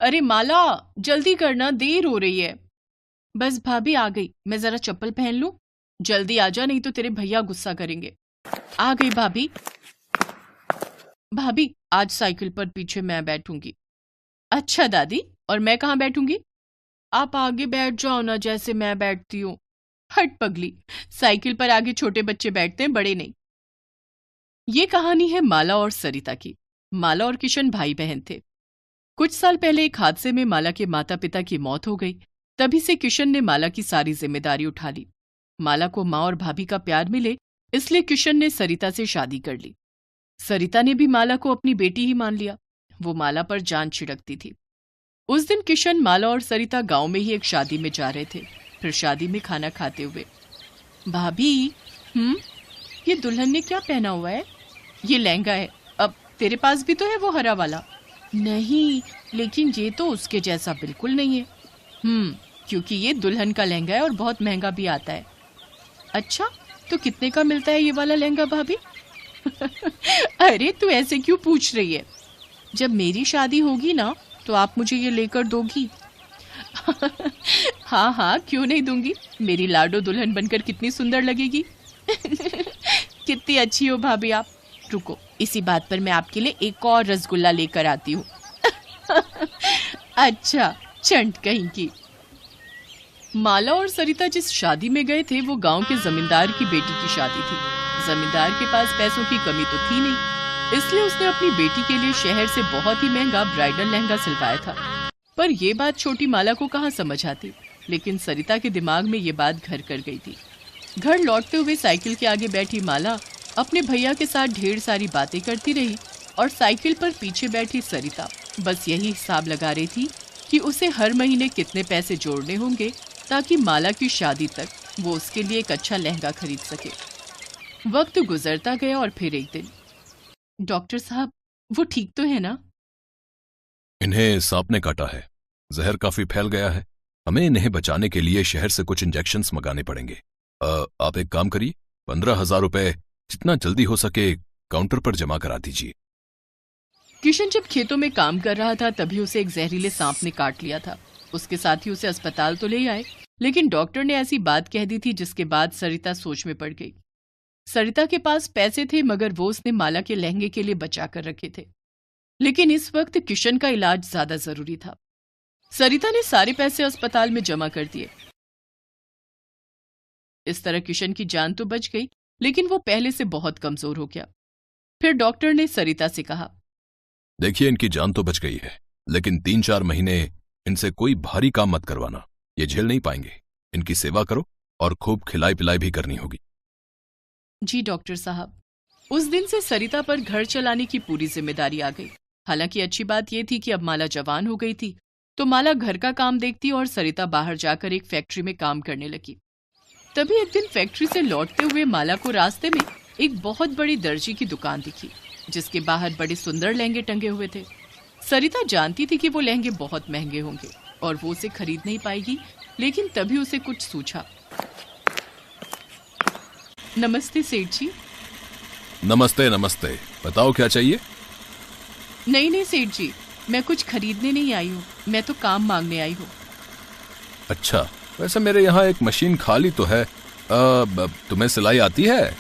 अरे माला, जल्दी करना, देर हो रही है। बस भाभी आ गई, मैं जरा चप्पल पहन लूं। जल्दी आ जा, नहीं तो तेरे भैया गुस्सा करेंगे। आ गई भाभी। भाभी, आज साइकिल पर पीछे मैं बैठूंगी। अच्छा दादी, और मैं कहाँ बैठूंगी? आप आगे बैठ जाओ ना, जैसे मैं बैठती हूँ। हट पगली, साइकिल पर आगे छोटे बच्चे बैठते हैं, बड़े नहीं। ये कहानी है माला और सरिता की। माला और किशन भाई बहन थे। कुछ साल पहले एक हादसे में माला के माता पिता की मौत हो गई। तभी से किशन ने माला की सारी जिम्मेदारी उठा ली। माला को माँ और भाभी का प्यार मिले, इसलिए किशन ने सरिता से शादी कर ली। सरिता ने भी माला को अपनी बेटी ही मान लिया। वो माला पर जान छिड़कती थी। उस दिन किशन, माला और सरिता गांव में ही एक शादी में जा रहे थे। फिर शादी में खाना खाते हुए, भाभी, ये दुल्हन ने क्या पहना हुआ है? ये लहंगा है। अब तेरे पास भी तो है वो हरा वाला। नहीं, लेकिन ये तो उसके जैसा बिल्कुल नहीं है। क्योंकि ये दुल्हन का लहंगा है और बहुत महंगा भी आता है। अच्छा, तो कितने का मिलता है ये वाला लहंगा भाभी? अरे तू ऐसे क्यों पूछ रही है? जब मेरी शादी होगी ना, तो आप मुझे ये लेकर दोगी? हाँ हाँ, क्यों नहीं दूंगी। मेरी लाडो दुल्हन बनकर कितनी सुंदर लगेगी। कितनी अच्छी हो भाभी आप। रुको, इसी बात पर मैं आपके लिए एक और रसगुल्ला लेकर आती हूँ। अच्छा, चंट कहीं की। माला और सरिता जिस शादी में गए थे, वो गांव के जमींदार की बेटी की शादी थी। जमींदार के पास पैसों की कमी तो थी नहीं, इसलिए उसने अपनी बेटी के लिए शहर से बहुत ही महंगा ब्राइडल लहंगा सिलवाया था। पर यह बात छोटी माला को कहाँ समझ आती, लेकिन सरिता के दिमाग में ये बात घर कर गई थी। घर लौटते हुए साइकिल के आगे बैठी माला अपने भैया के साथ ढेर सारी बातें करती रही, और साइकिल पर पीछे बैठी सरिता बस यही हिसाब लगा रही थी कि उसे हर महीने कितने पैसे जोड़ने होंगे, ताकि माला की शादी तक वो उसके लिए एक अच्छा लहंगा खरीद सके। वक्त गुजरता गया और फिर एक दिन, डॉक्टर साहब, वो ठीक तो है ना? इन्हें सांप ने काटा है, जहर काफी फैल गया है। हमें इन्हें बचाने के लिए शहर से कुछ इंजेक्शंस मंगाने पड़ेंगे। आप एक काम करिए, 15,000 रुपए जितना जल्दी हो सके काउंटर पर जमा करा दीजिए। किशन जब खेतों में काम कर रहा था, तभी उसे एक जहरीले सांप ने काट लिया था। उसके साथ ही उसे अस्पताल तो ले आए, लेकिन डॉक्टर ने ऐसी बात कह दी थी जिसके बाद सरिता सोच में पड़ गई। सरिता के पास पैसे थे, मगर वो उसने माला के लहंगे के लिए बचा कर रखे थे। लेकिन इस वक्त किशन का इलाज ज्यादा जरूरी था। सरिता ने सारे पैसे अस्पताल में जमा कर दिए। इस तरह किशन की जान तो बच गई, लेकिन वो पहले से बहुत कमजोर हो गया। फिर डॉक्टर ने सरिता से कहा, देखिए, इनकी जान तो बच गई है, लेकिन 3-4 महीने इनसे कोई भारी काम मत करवाना, ये झेल नहीं पाएंगे। इनकी सेवा करो और खूब खिलाई पिलाई भी करनी होगी। जी डॉक्टर साहब। उस दिन से सरिता पर घर चलाने की पूरी जिम्मेदारी आ गई। हालांकि अच्छी बात यह थी कि अब माला जवान हो गई थी, तो माला घर का काम देखती और सरिता बाहर जाकर एक फैक्ट्री में काम करने लगी। तभी एक दिन फैक्ट्री से लौटते हुए माला को रास्ते में एक बहुत बड़ी दर्जी की दुकान दिखी, जिसके बाहर बड़े सुंदर लहंगे टंगे हुए थे। सरिता जानती थी कि वो लहंगे बहुत महंगे होंगे और वो उसे खरीद नहीं पाएगी, लेकिन तभी उसे कुछ सूझा। नमस्ते सेठ जी। नमस्ते नमस्ते, बताओ क्या चाहिए? नहीं सेठ जी, मैं कुछ खरीदने नहीं आई हूँ, मैं तो काम मांगने आई हूँ। अच्छा, वैसे मेरे यहाँ एक मशीन खाली तो है। तुम्हें सिलाई आती है?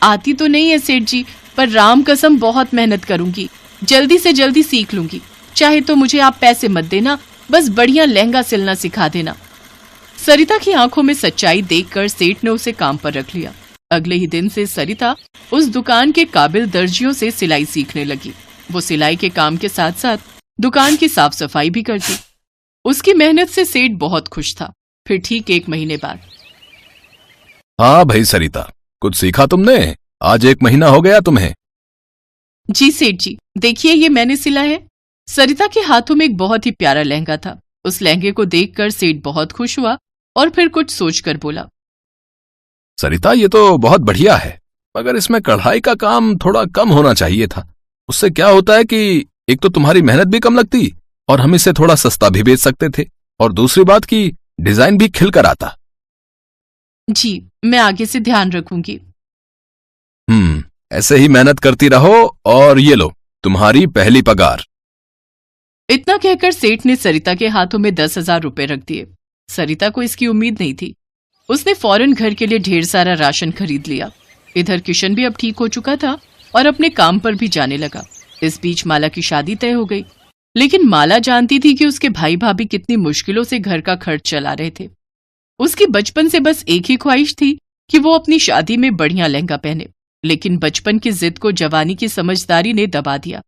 आती तो नहीं है सेठ जी, पर राम कसम बहुत मेहनत करूंगी, जल्दी से जल्दी सीख लूंगी। चाहे तो मुझे आप पैसे मत देना, बस बढ़िया लहंगा सिलना सिखा देना। सरिता की आंखों में सच्चाई देखकर सेठ ने उसे काम पर रख लिया। अगले ही दिन से सरिता उस दुकान के काबिल दर्जियों से सिलाई सीखने लगी। वो सिलाई के काम के साथ साथ दुकान की साफ सफाई भी करती। उसकी मेहनत से सेठ बहुत खुश था। फिर ठीक 1 महीने बाद, हाँ भाई सरिता, कुछ सीखा तुमने? आज 1 महीना हो गया तुम्हें? जी सेठ जी, देखिए ये मैंने सिला है। सरिता के हाथों में एक बहुत ही प्यारा लहंगा था। उस लहंगे को देखकर सेठ बहुत खुश हुआ और फिर कुछ सोचकर बोला, सरिता, ये तो बहुत बढ़िया है, मगर इसमें कढ़ाई का काम थोड़ा कम होना चाहिए था। उससे क्या होता है कि एक तो तुम्हारी मेहनत भी कम लगती और हम इसे थोड़ा सस्ता भी बेच सकते थे, और दूसरी बात कि डिजाइन भी खिलकर आता। जी, मैं आगे से ध्यान रखूंगी। ऐसे ही मेहनत करती रहो, और ये लो तुम्हारी पहली पगार। इतना कहकर सेठ ने सरिता के हाथों में 10,000 रुपए रख दिए। सरिता को इसकी उम्मीद नहीं थी। उसने फौरन घर के लिए ढेर सारा राशन खरीद लिया। इधर किशन भी अब ठीक हो चुका था और अपने काम पर भी जाने लगा। इस बीच माला की शादी तय हो गई, लेकिन माला जानती थी कि उसके भाई भाभी कितनी मुश्किलों से घर का खर्च चला रहे थे। उसकी बचपन से बस एक ही ख्वाहिश थी कि वो अपनी शादी में बढ़िया लहंगा पहने, लेकिन बचपन की जिद को जवानी की समझदारी ने दबा दिया।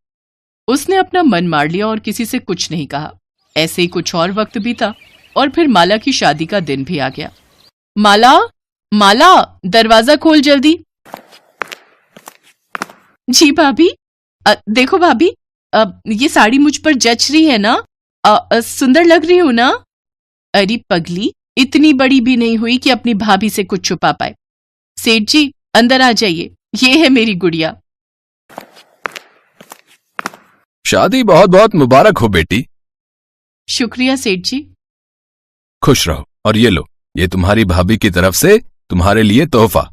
उसने अपना मन मार लिया और किसी से कुछ नहीं कहा। ऐसे ही कुछ और वक्त बीता और फिर माला की शादी का दिन भी आ गया। माला, माला, दरवाजा खोल जल्दी। जी भाभी। देखो भाभी, ये साड़ी मुझ पर जच रही है ना? सुंदर लग रही हूं ना? अरे पगली, इतनी बड़ी भी नहीं हुई कि अपनी भाभी से कुछ छुपा पाए। सेठ जी अंदर आ जाइए, ये है मेरी गुड़िया। शादी बहुत बहुत मुबारक हो बेटी। शुक्रिया सेठ जी। खुश रहो, और ये लो, ये तुम्हारी भाभी की तरफ से तुम्हारे लिए तोहफा।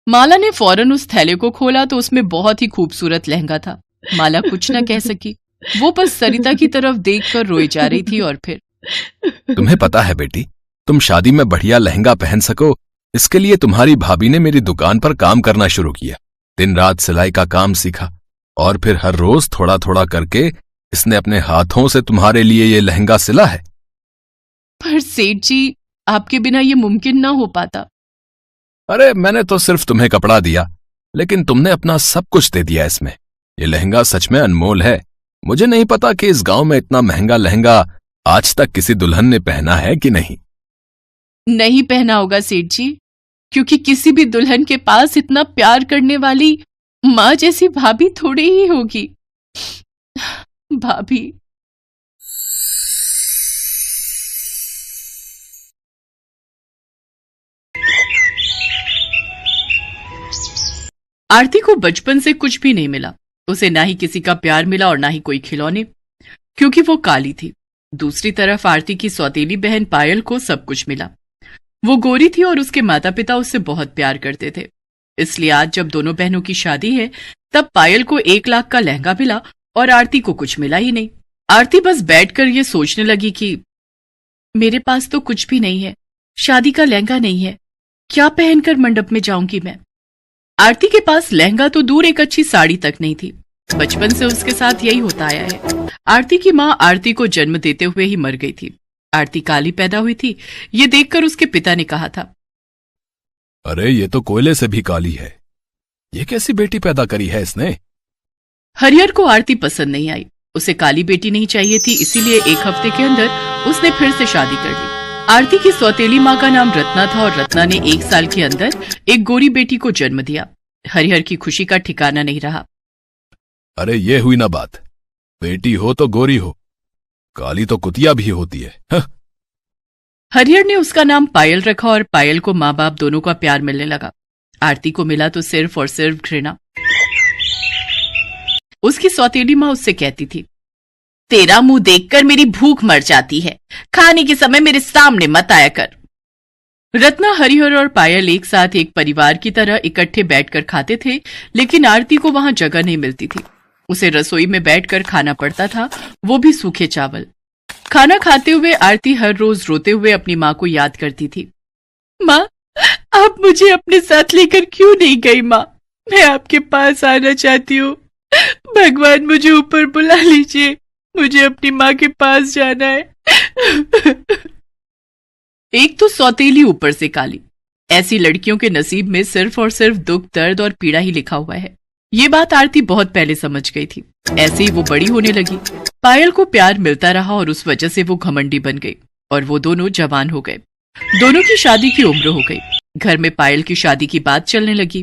माला ने फौरन उस थैले को खोला तो उसमें बहुत ही खूबसूरत लहंगा था। माला कुछ न कह सकी, वो बस सरिता की तरफ देखकर रोई जा रही थी। और फिर, तुम्हें पता है बेटी, तुम शादी में बढ़िया लहंगा पहन सको, इसके लिए तुम्हारी भाभी ने मेरी दुकान पर काम करना शुरू किया। दिन रात सिलाई का काम सीखा और फिर हर रोज थोड़ा थोड़ा करके इसने अपने हाथों से तुम्हारे लिए ये लहंगा सिला है। पर सेठ जी, आपके बिना ये मुमकिन ना हो पाता। अरे मैंने तो सिर्फ तुम्हें कपड़ा दिया, लेकिन तुमने अपना सब कुछ दे दिया इसमें। ये लहंगा सच में अनमोल है। मुझे नहीं पता कि इस गांव में इतना महंगा लहंगा आज तक किसी दुल्हन ने पहना है कि नहीं। नहीं पहना होगा सेठ जी, क्योंकि किसी भी दुल्हन के पास इतना प्यार करने वाली माँ जैसी भाभी थोड़ी ही होगी। भाभी। आरती को बचपन से कुछ भी नहीं मिला। उसे ना ही किसी का प्यार मिला और ना ही कोई खिलौने, क्योंकि वो काली थी। दूसरी तरफ आरती की सौतेली बहन पायल को सब कुछ मिला। वो गोरी थी और उसके माता पिता उससे बहुत प्यार करते थे। इसलिए आज जब दोनों बहनों की शादी है, तब पायल को 1 लाख का लहंगा मिला और आरती को कुछ मिला ही नहीं। आरती बस बैठकर ये सोचने लगी कि मेरे पास तो कुछ भी नहीं है, शादी का लहंगा नहीं है, क्या पहनकर मंडप में जाऊंगी मैं। आरती के पास लहंगा तो दूर, एक अच्छी साड़ी तक नहीं थी। बचपन से उसके साथ यही होता आया है। आरती की माँ आरती को जन्म देते हुए ही मर गई थी। आरती काली पैदा हुई थी, ये देखकर उसके पिता ने कहा था, अरे ये तो कोयले से भी काली है, ये कैसी बेटी पैदा करी है इसने। हरिहर को आरती पसंद नहीं आई। उसे काली बेटी नहीं चाहिए थी, इसीलिए 1 हफ्ते के अंदर उसने फिर से शादी कर ली। आरती की सौतेली माँ का नाम रत्ना था और रत्ना ने 1 साल के अंदर एक गोरी बेटी को जन्म दिया। हरिहर की खुशी का ठिकाना नहीं रहा। अरे ये हुई ना बात, बेटी हो तो गोरी हो, काली तो कुतिया भी होती है। हरिहर ने उसका नाम पायल रखा और पायल को माँ बाप दोनों का प्यार मिलने लगा। आरती को मिला तो सिर्फ और सिर्फ घृणा। उसकी सौतेली माँ उससे कहती थी, तेरा मुंह देखकर मेरी भूख मर जाती है, खाने के समय मेरे सामने मत आया कर। रत्ना, हरिहर और पायल एक साथ एक परिवार की तरह इकट्ठे बैठकर खाते थे, लेकिन आरती को वहां जगह नहीं मिलती थी। उसे रसोई में बैठकर खाना पड़ता था, वो भी सूखे चावल। खाना खाते हुए आरती हर रोज रोते हुए अपनी माँ को याद करती थी। माँ, आप मुझे अपने साथ लेकर क्यों नहीं गई? माँ, मैं आपके पास आना चाहती हूँ। भगवान मुझे ऊपर बुला लीजिए, मुझे अपनी माँ के पास जाना है। एक तो सौतेली, ऊपर से काली। ऐसी लड़कियों के नसीब में सिर्फ और सिर्फ दुख, दर्द और पीड़ा ही लिखा हुआ है। ये बात आरती बहुत पहले समझ गई थी। ऐसे ही वो बड़ी होने लगी। पायल को प्यार मिलता रहा और उस वजह से वो घमंडी बन गई और वो दोनों जवान हो गए। दोनों की शादी की उम्र हो गई। घर में पायल की शादी की बात चलने लगी।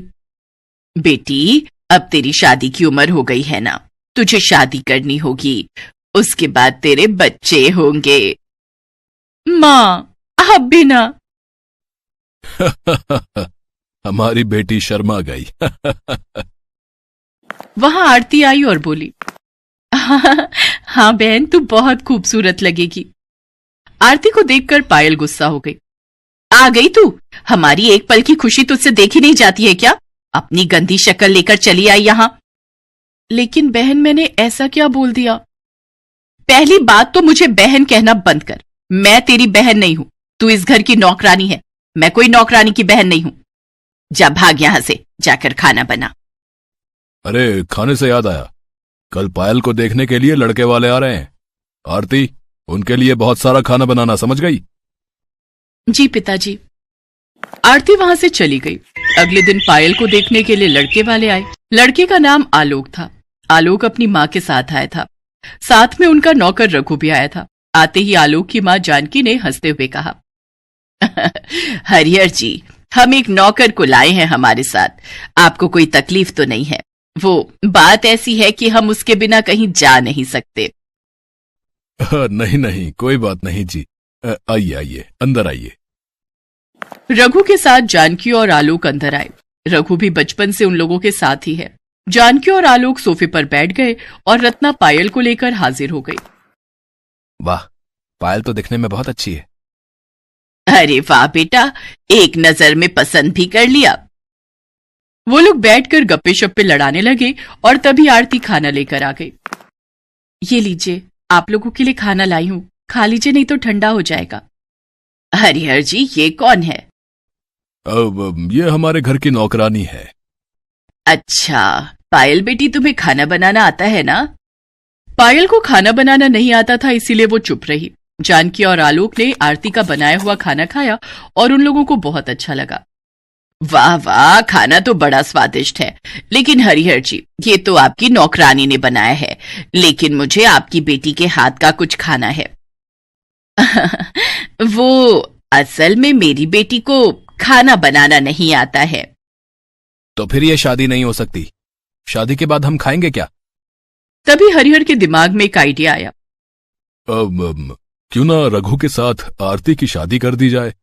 बेटी, अब तेरी शादी की उम्र हो गई है ना, तुझे शादी करनी होगी, उसके बाद तेरे बच्चे होंगे। माँ, आप भी ना। हमारी बेटी शर्मा गई। वहां आरती आई और बोली, हाँ बहन, तू बहुत खूबसूरत लगेगी। आरती को देखकर पायल गुस्सा हो गई। आ गई तू? हमारी एक पल की खुशी तुझसे देखी नहीं जाती है क्या? अपनी गंदी शक्ल लेकर चली आई यहां। लेकिन बहन, मैंने ऐसा क्या बोल दिया? पहली बात तो मुझे बहन कहना बंद कर। मैं तेरी बहन नहीं हूं, तू इस घर की नौकरानी है। मैं कोई नौकरानी की बहन नहीं हूं। जा भाग यहां से, जाकर खाना बना। अरे खाने से याद आया, कल पायल को देखने के लिए लड़के वाले आ रहे हैं। आरती, उनके लिए बहुत सारा खाना बनाना, समझ गई? जी पिताजी। आरती वहां से चली गई। अगले दिन पायल को देखने के लिए लड़के वाले आए। लड़के का नाम आलोक था। आलोक अपनी माँ के साथ आया था। साथ में उनका नौकर रघु भी आया था। आते ही आलोक की माँ जानकी ने हंसते हुए कहा, हरिहर जी, हम एक नौकर को लाए हैं हमारे साथ। आपको कोई तकलीफ तो नहीं है? वो बात ऐसी है कि हम उसके बिना कहीं जा नहीं सकते। नहीं नहीं, कोई बात नहीं जी। आइए आइए, अंदर आइए। रघु के साथ जानकी और आलोक अंदर आए। रघु भी बचपन से उन लोगों के साथ ही है। जानकी और आलोक सोफे पर बैठ गए और रत्ना पायल को लेकर हाजिर हो गई। वाह, पायल तो दिखने में बहुत अच्छी है। अरे वाह बेटा, एक नजर में पसंद भी कर लिया। वो लोग बैठकर गप्पे शप्पे लड़ाने लगे और तभी आरती खाना लेकर आ गई। ये लीजिए, आप लोगों के लिए खाना लाई हूं, खा लीजिए नहीं तो ठंडा हो जाएगा। हरिहर जी, ये कौन है? अब ये हमारे घर की नौकरानी है। अच्छा, पायल बेटी तुम्हें खाना बनाना आता है ना? पायल को खाना बनाना नहीं आता था, इसीलिए वो चुप रही। जानकी और आलोक ने आरती का बनाया हुआ खाना खाया और उन लोगों को बहुत अच्छा लगा। वाह वाह, खाना तो बड़ा स्वादिष्ट है। लेकिन हरिहर जी, ये तो आपकी नौकरानी ने बनाया है, लेकिन मुझे आपकी बेटी के हाथ का कुछ खाना है। वो असल में मेरी बेटी को खाना बनाना नहीं आता है। तो फिर ये शादी नहीं हो सकती। शादी के बाद हम खाएंगे क्या? तभी हरिहर के दिमाग में एक आइडिया आया। क्यों ना रघु के साथ आरती की शादी कर दी जाए।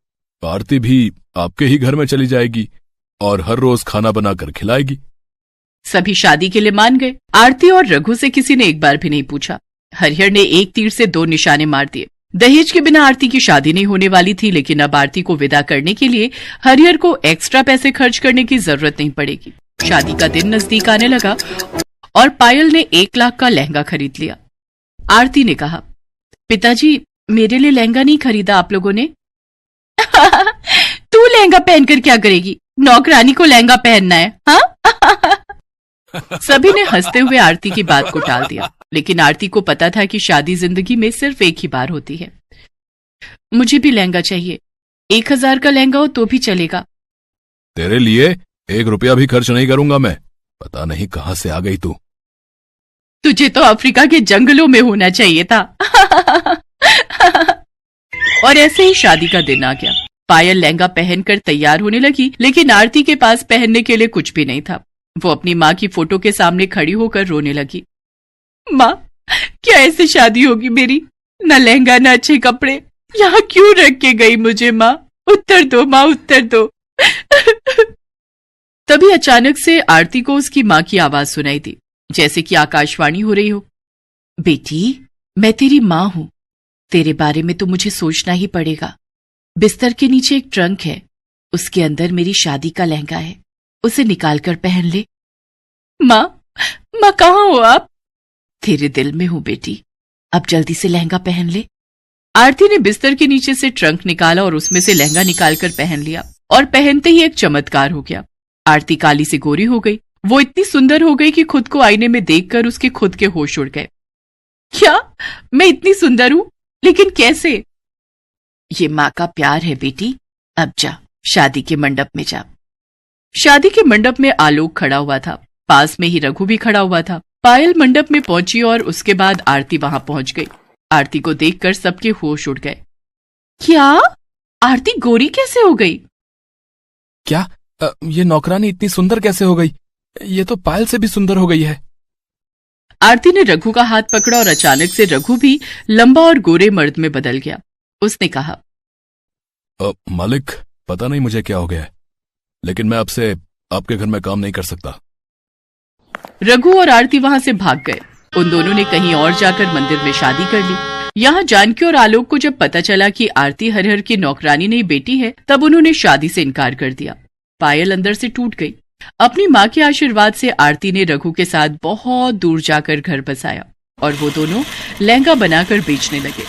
आरती भी आपके ही घर में चली जाएगी और हर रोज खाना बनाकर खिलाएगी। सभी शादी के लिए मान गए। आरती और रघु से किसी ने एक बार भी नहीं पूछा। हरिहर ने एक तीर से दो निशाने मार दिए। दहेज के बिना आरती की शादी नहीं होने वाली थी, लेकिन अब आरती को विदा करने के लिए हरिहर को एक्स्ट्रा पैसे खर्च करने की जरूरत नहीं पड़ेगी। शादी का दिन नजदीक आने लगा और पायल ने 1 लाख का लहंगा खरीद लिया। आरती ने कहा, पिताजी, मेरे लिए लहंगा नहीं खरीदा आप लोगों ने? तू लहंगा पहनकर क्या करेगी? नौकरानी को लहंगा पहनना है, हाँ? सभी ने हंसते हुए आरती की बात को टाल दिया, लेकिन आरती को पता था कि शादी जिंदगी में सिर्फ एक ही बार होती है। मुझे भी लहंगा चाहिए। 1000 का लहंगा हो तो भी चलेगा। तेरे लिए 1 रुपया भी खर्च नहीं करूंगा मैं। पता नहीं कहां से आ गई तू। तुझे तो अफ्रीका के जंगलों में होना चाहिए था। और ऐसे ही शादी का दिन आ गया। पायल लहंगा पहनकर तैयार होने लगी, लेकिन आरती के पास पहनने के लिए कुछ भी नहीं था। वो अपनी माँ की फोटो के सामने खड़ी होकर रोने लगी। माँ, क्या ऐसे शादी होगी मेरी? न लहंगा न अच्छे कपड़े। यहाँ क्यों रख के गई मुझे माँ? उत्तर दो माँ, उत्तर दो। तभी अचानक से आरती को उसकी माँ की आवाज सुनाई दी, जैसे कि आकाशवाणी हो रही हो। बेटी, मैं तेरी माँ हूं। तेरे बारे में तो मुझे सोचना ही पड़ेगा। बिस्तर के नीचे एक ट्रंक है, उसके अंदर मेरी शादी का लहंगा है, उसे निकाल कर पहन ले। माँ, माँ कहाँ हो आप? तेरे दिल में हूं बेटी, अब जल्दी से लहंगा पहन ले। आरती ने बिस्तर के नीचे से ट्रंक निकाला और उसमें से लहंगा निकालकर पहन लिया, और पहनते ही एक चमत्कार हो गया। आरती काली से गोरी हो गई। वो इतनी सुंदर हो गई कि खुद को आईने में देखकर उसके खुद के होश उड़ गए। क्या मैं इतनी सुंदर हूं? लेकिन कैसे? ये माँ का प्यार है बेटी। अब जा, शादी के मंडप में जा। शादी के मंडप में आलोक खड़ा हुआ था, पास में ही रघु भी खड़ा हुआ था। पायल मंडप में पहुंची और उसके बाद आरती वहां पहुंच गई। आरती को देखकर सबके होश उड़ गए। क्या? आरती गोरी कैसे हो गई? क्या ये नौकरानी इतनी सुंदर कैसे हो गई? ये तो पायल से भी सुंदर हो गई है। आरती ने रघु का हाथ पकड़ा और अचानक से रघु भी लंबा और गोरे मर्द में बदल गया। उसने कहा, मालिक, पता नहीं मुझे क्या हो गया है, लेकिन मैं आपसे आपके घर में काम नहीं कर सकता। रघु और आरती वहां से भाग गए। उन दोनों ने कहीं और जाकर मंदिर में शादी कर ली। यहाँ जानकी और आलोक को जब पता चला कि आरती हरिहर की नौकरानी नहीं बेटी है, तब उन्होंने शादी से इनकार कर दिया। पायल अंदर से टूट गई। अपनी माँ के आशीर्वाद से आरती ने रघु के साथ बहुत दूर जाकर घर बसाया। और वो दोनों लहंगा बनाकर बेचने लगे।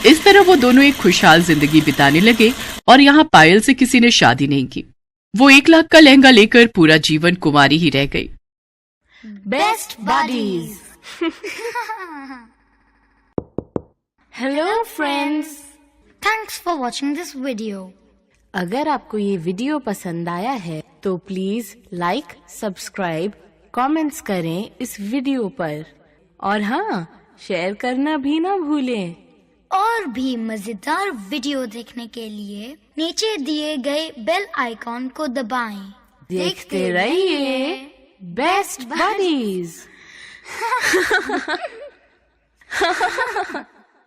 इस तरह वो दोनों एक खुशहाल जिंदगी बिताने लगे और यहाँ पायल से किसी ने शादी नहीं की। वो 1 लाख का लहंगा लेकर पूरा जीवन कुंवारी ही रह गई। Best buddies. Hello friends, Thanks for watching this video. अगर आपको ये वीडियो पसंद आया है तो प्लीज लाइक, सब्सक्राइब, कमेंट्स करें इस वीडियो पर और हाँ, शेयर करना भी ना भूलें। और भी मजेदार वीडियो देखने के लिए नीचे दिए गए बेल आइकॉन को दबाएं। देखते रहिए बेस्ट बडीज।